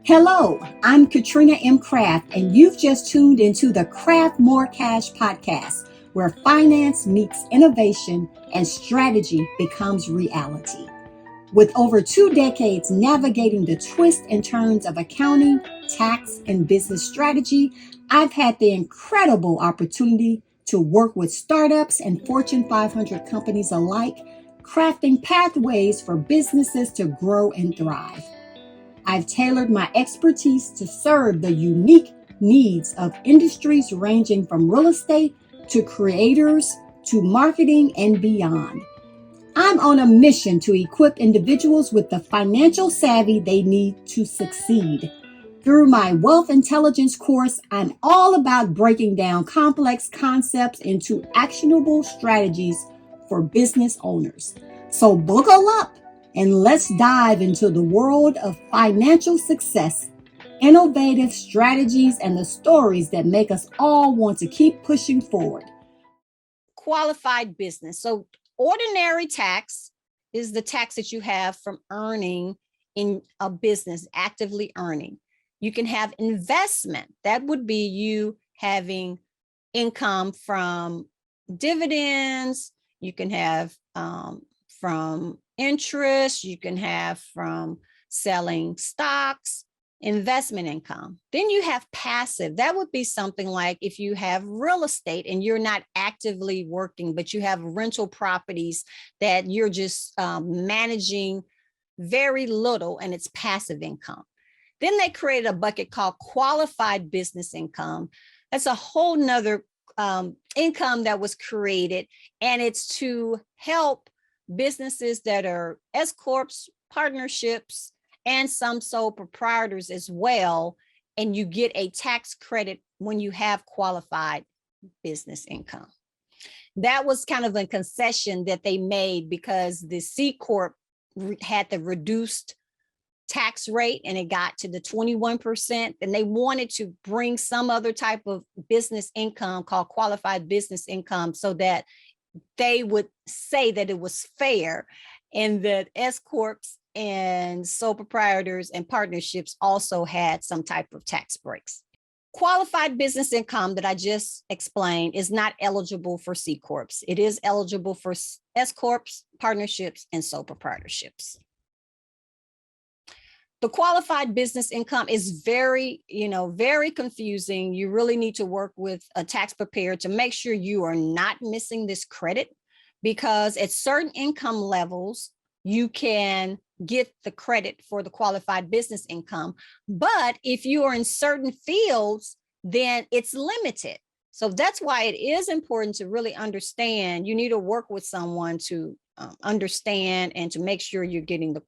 Hello, I'm Katrina M. Craft, and you've just tuned into the Craft More Cash podcast, where finance meets innovation and strategy becomes reality. With over 2 decades navigating the twists and turns of accounting, tax, and business strategy, I've had the incredible opportunity to work with startups and Fortune 500 companies alike, crafting pathways for businesses to grow and thrive. I've tailored my expertise to serve the unique needs of industries ranging from real estate to creators to marketing and beyond. I'm on a mission to equip individuals with the financial savvy they need to succeed. Through my Wealth Intelligence course, I'm all about breaking down complex concepts into actionable strategies for business owners. So buckle up and let's dive into the world of financial success, innovative strategies, and the stories that make us all want to keep pushing forward. Qualified business. So ordinary tax is the tax that you have from earning in a business, actively earning. You can have investment. That would be you having income from dividends. You can have from interest. You can have from selling stocks, investment income. Then you have passive. That would be something like if you have real estate and you're not actively working, but you have rental properties that you're just managing very little, and it's passive income. Then they created a bucket called qualified business income. That's a whole nother income that was created, and it's to help businesses that are S corps, partnerships, and some sole proprietors as well. And you get a tax credit when you have qualified business income. That was kind of a concession that they made because the C corp had the reduced tax rate and it got to the 21%, and they wanted to bring some other type of business income called qualified business income so that they would say that it was fair and that S corps and sole proprietors and partnerships also had some type of tax breaks. Qualified business income that I just explained is not eligible for C corps. It is eligible for S corps, partnerships, and sole proprietorships. The qualified business income is very confusing. You really need to work with a tax preparer to make sure you are not missing this credit, because at certain income levels, you can get the credit for the qualified business income. But if you are in certain fields, then it's limited. So that's why it is important to really understand. You need to work with someone to understand and to make sure you're getting the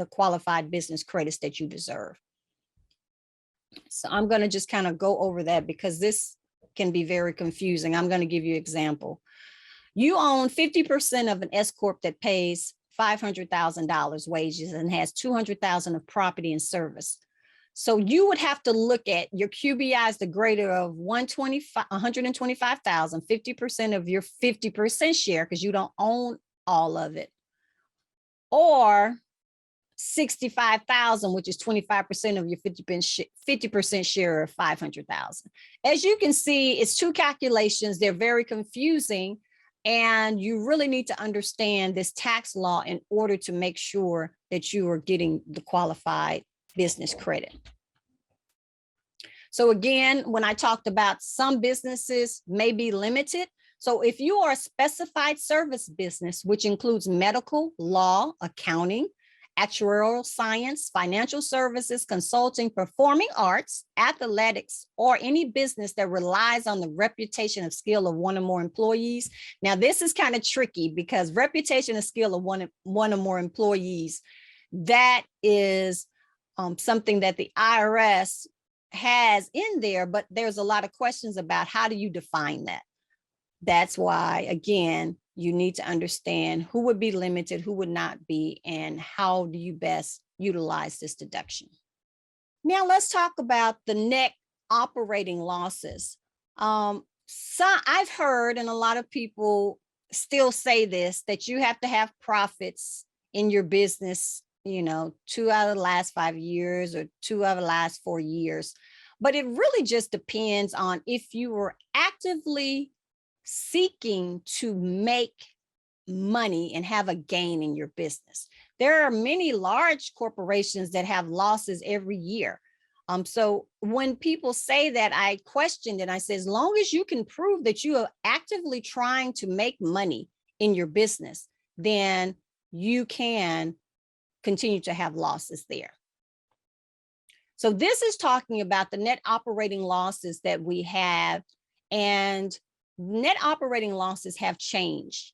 qualified business credits that you deserve. So I'm going to just kind of go over that because this can be very confusing. I'm going to give you an example. You own 50% of an S corp that pays $500,000 wages and has $200,000 of property and service. So you would have to look at your QBI is the greater of 125,000, 50% of your 50% share because you don't own all of it, or 65,000, which is 25% of your 50% share of 500,000. As you can see, it's two calculations. They're very confusing, and you really need to understand this tax law in order to make sure that you are getting the qualified business credit. So again, when I talked about some businesses may be limited. So if you are a specified service business, which includes medical, law, accounting, actuarial science, financial services, consulting, performing arts, athletics, or any business that relies on the reputation of skill of one or more employees. Now, this is kind of tricky because reputation and skill of one or more employees, that is something that the IRS has in there, but there's a lot of questions about how do you define that. That's why, again, you need to understand who would be limited, who would not be, and how do you best utilize this deduction. Now let's talk about the net operating losses. So I've heard, and a lot of people still say this, that you have to have profits in your business, 2 out of the last 5 years or 2 out of the last 4 years. But it really just depends on if you were actively seeking to make money and have a gain in your business. There are many large corporations that have losses every year. So when people say that, I questioned and I said, as long as you can prove that you are actively trying to make money in your business, then you can continue to have losses there. So this is talking about the net operating losses that we have, and net operating losses have changed.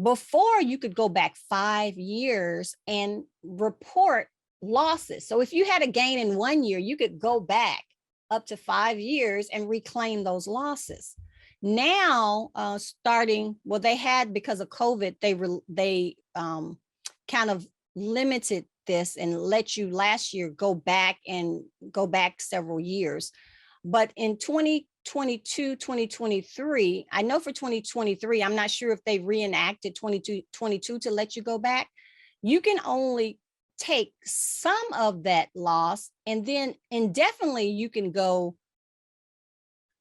Before, you could go back 5 years and report losses. So if you had a gain in 1 year, you could go back up to 5 years and reclaim those losses. Now, they had, because of COVID, they kind of limited this and let you last year go back several years. But in 2022, 2023, I know for 2023, I'm not sure if they reenacted 22 to let you go back. You can only take some of that loss, and then indefinitely you can go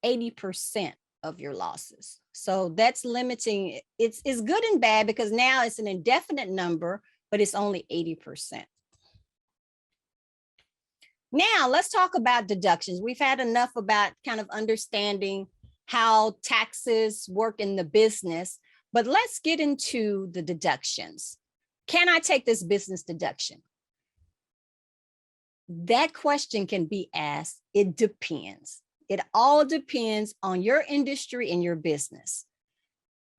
80% of your losses. So that's limiting. It's good and bad, because now it's an indefinite number, but it's only 80%. Now let's talk about deductions. We've had enough about kind of understanding how taxes work in the business, but let's get into the deductions. Can I take this business deduction? That question can be asked. It depends. It all depends on your industry and your business.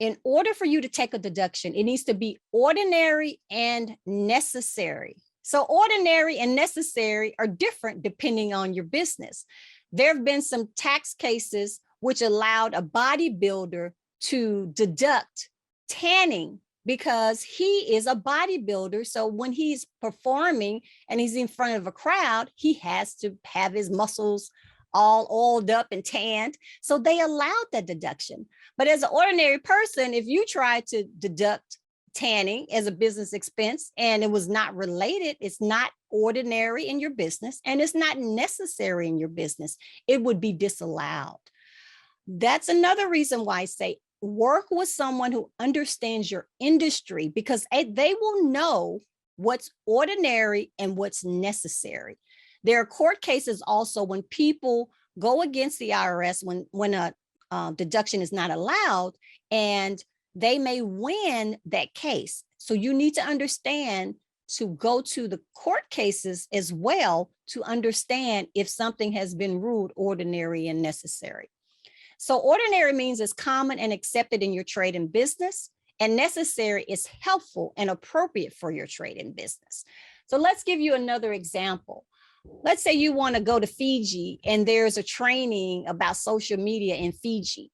In order for you to take a deduction, it needs to be ordinary and necessary. So ordinary and necessary are different depending on your business. There have been some tax cases which allowed a bodybuilder to deduct tanning because he is a bodybuilder. So when he's performing and he's in front of a crowd, he has to have his muscles all oiled up and tanned. So they allowed that deduction. But as an ordinary person, if you try to deduct tanning as a business expense and it was not related, it's not ordinary in your business and it's not necessary in your business, it would be disallowed. That's another reason why I say work with someone who understands your industry, because they will know what's ordinary and what's necessary. There are court cases also when people go against the IRS when a deduction is not allowed, and they may win that case. So you need to understand to go to the court cases as well to understand if something has been ruled ordinary and necessary. So ordinary means it's common and accepted in your trade and business, and necessary is helpful and appropriate for your trade and business. So let's give you another example. Let's say you want to go to Fiji and there's a training about social media in Fiji,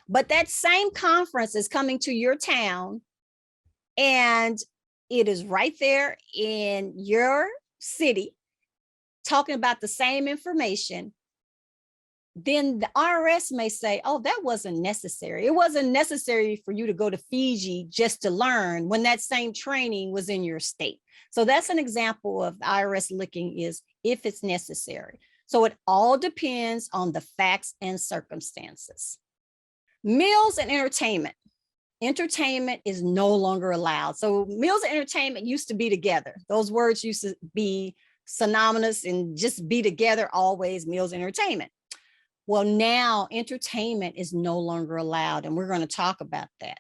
but that same conference is coming to your town and it is right there in your city talking about the same information. Then the IRS may say, oh, that wasn't necessary. It wasn't necessary for you to go to Fiji just to learn when that same training was in your state. So that's an example of the IRS looking is if it's necessary. So it all depends on the facts and circumstances. Meals and entertainment. Entertainment is no longer allowed. So meals and entertainment used to be together. Those words used to be synonymous and just be together always, meals and entertainment. Well, now entertainment is no longer allowed, and we're going to talk about that.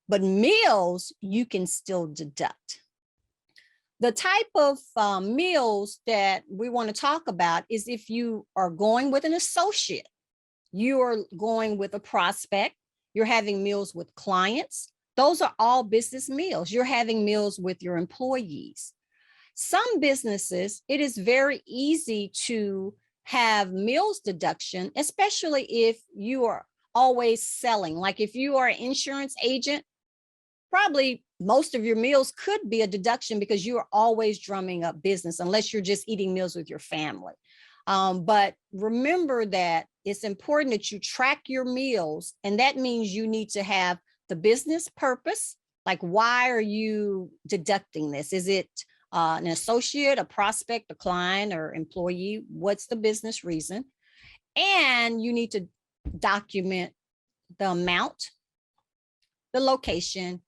But meals, you can still deduct. The type of meals that we want to talk about is if you are going with an associate, you are going with a prospect, you're having meals with clients. Those are all business meals. You're having meals with your employees. Some businesses, it is very easy to have meals deduction, especially if you are always selling. Like if you are an insurance agent, probably most of your meals could be a deduction because you are always drumming up business unless you're just eating meals with your family. But remember that it's important that you track your meals, and that means you need to have the business purpose, like why are you deducting this? Is it an associate, a prospect, a client, or employee? What's the business reason? And you need to document the amount, the location,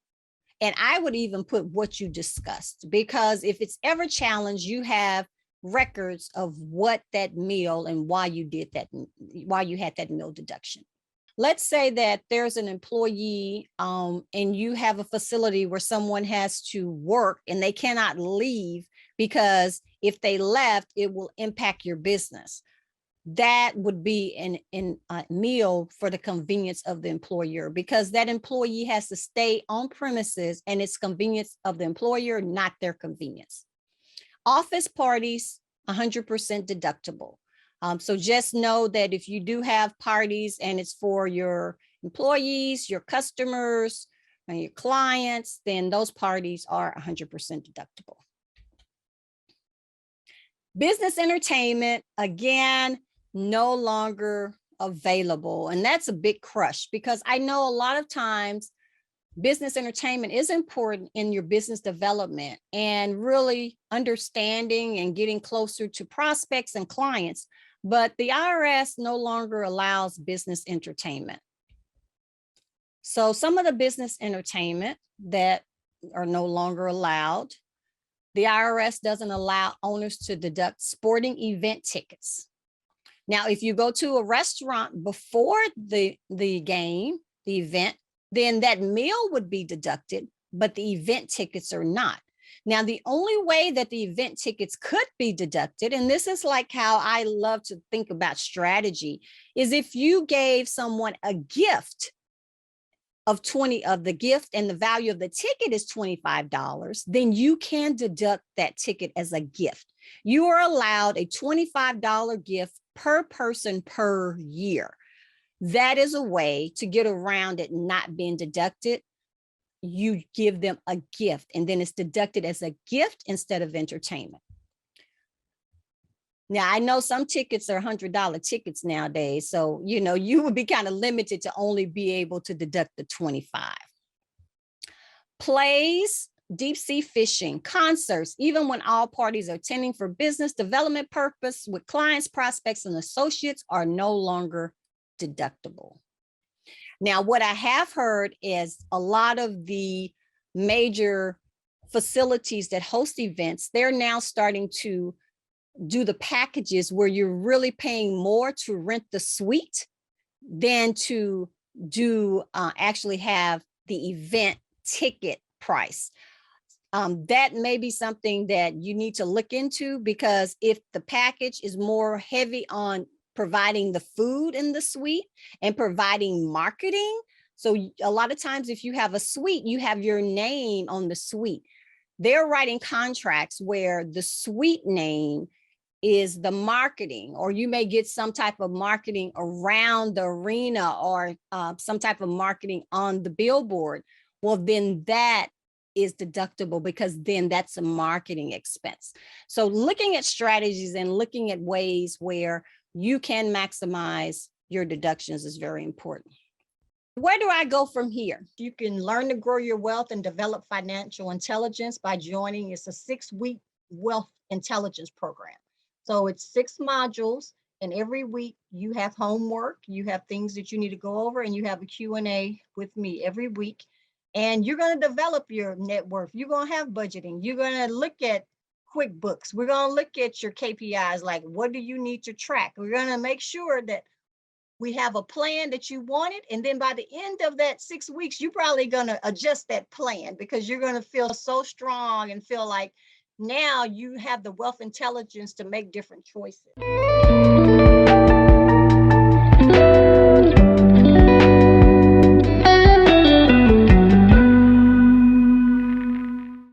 and I would even put what you discussed, because if it's ever challenged, you have records of what that meal and why you did that, why you had that meal deduction. Let's say that there's an employee and you have a facility where someone has to work and they cannot leave because if they left, it will impact your business. That would be a meal for the convenience of the employer, because that employee has to stay on premises and it's convenience of the employer, not their convenience. Office parties, 100% deductible. So just know that if you do have parties and it's for your employees, your customers, and your clients, then those parties are 100% deductible. Business entertainment, again, no longer available. And that's a big crush, because I know a lot of times business entertainment is important in your business development and really understanding and getting closer to prospects and clients. But the IRS no longer allows business entertainment. So some of the business entertainment that are no longer allowed, the IRS doesn't allow owners to deduct sporting event tickets. Now, if you go to a restaurant before the game, the event, then that meal would be deducted, but the event tickets are not. Now, the only way that the event tickets could be deducted, and this is like how I love to think about strategy, is if you gave someone a gift of the gift and the value of the ticket is $25, then you can deduct that ticket as a gift. You are allowed a $25 gift per person per year. That is a way to get around it not being deducted. You give them a gift and then it's deducted as a gift instead of entertainment. Now, I know some tickets are $100 tickets nowadays. So, you would be kind of limited to only be able to deduct the 25. Plays, deep sea fishing, concerts, even when all parties are attending for business development purpose with clients, prospects, and associates, are no longer deductible. Now, what I have heard is a lot of the major facilities that host events, they're now starting to do the packages where you're really paying more to rent the suite than to actually have the event ticket price. That may be something that you need to look into, because if the package is more heavy on providing the food in the suite and providing marketing. So a lot of times if you have a suite, you have your name on the suite. They're writing contracts where the suite name is the marketing, or you may get some type of marketing around the arena or some type of marketing on the billboard. Well, then that is deductible, because then that's a marketing expense. So looking at strategies and looking at ways where you can maximize your deductions is very important. Where do I go from here? You can learn to grow your wealth and develop financial intelligence by joining. It's a 6-week wealth intelligence program. So it's 6 modules, and every week you have homework, you have things that you need to go over, and you have a Q&A with me every week. And you're going to develop your net worth. You're going to have budgeting. You're going to look at QuickBooks. We're going to look at your KPIs, like what do you need to track? We're going to make sure that we have a plan that you wanted. And then by the end of that 6 weeks, you're probably going to adjust that plan, because you're going to feel so strong and feel like now you have the wealth intelligence to make different choices.